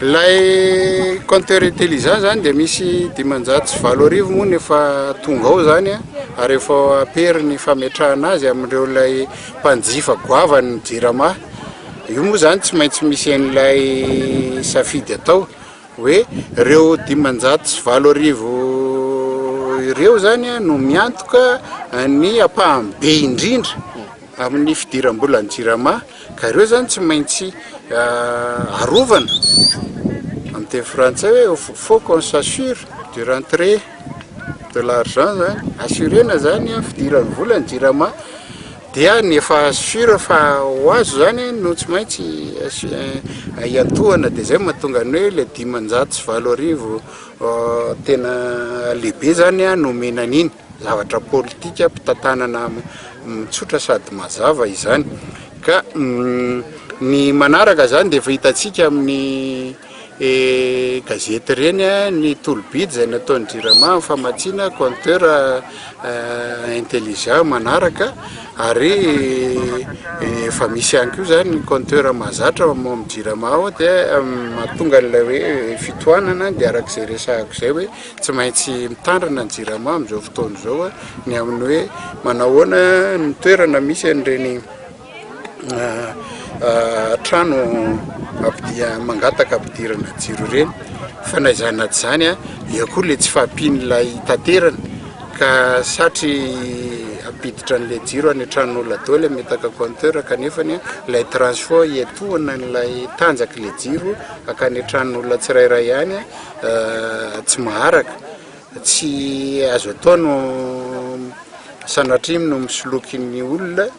Lay compteur intelligent zany dia misy 520 moa nefa tonga ao zany ary efa aperiny fametrahana azy amin'ireo lay mpanjifa goavany jirama. Io moa zany tsy maintsy misy an'ilay safidy atao hoe ireo 520 ireo zany no miantoka ny apahany be indrindra amin'ny fidiram-bolan'ny jirama, ka ireo zany tsy maintsy arovana. Amin'ny teny frantsay hoe faut qu'on s'assure de rentrée de l'argent zany, assurena zany fidiran'ny volan'ny jirama dia nefa assure fa ho azo zany no tsy maintsy iantohana. Dia zay mahatonga ny hoe le 520 tena lehibe zany no menan'iny zavatra politika mpitantanana mitsotra sady mazava izany. Ka ny manaraka zany dia efa hitantsika amin'ny gazety reny ny tolo-bidy izay nataon'ny jirama famatsiana compteur intelligent manaraka, ary efa misy ihany koa zany ny compteur mahazatra amin'ny jirama ao dia mahatonga n'ilay hoe fitohanana dia arak'izay resahako izay hoe tsy maintsy mitandrina ny jirama amin'izao fotoana izao ny amin'ny hoe manahoana ny toerana misy an'ireny trano mangataka ampidirana jiro ireny. Fanaizana zany dia koa le tsy fahampian'ilay tanterana ka satry ampiditra n'le jiro any tranon'olona daholo metaka compteur kanefa ilay transport iatohana n'ilay tanjaky le jiro akany tranon'olona tsirairay ihany tsy maharaka. Tsy azo atao no sanatria no misoloky ny olona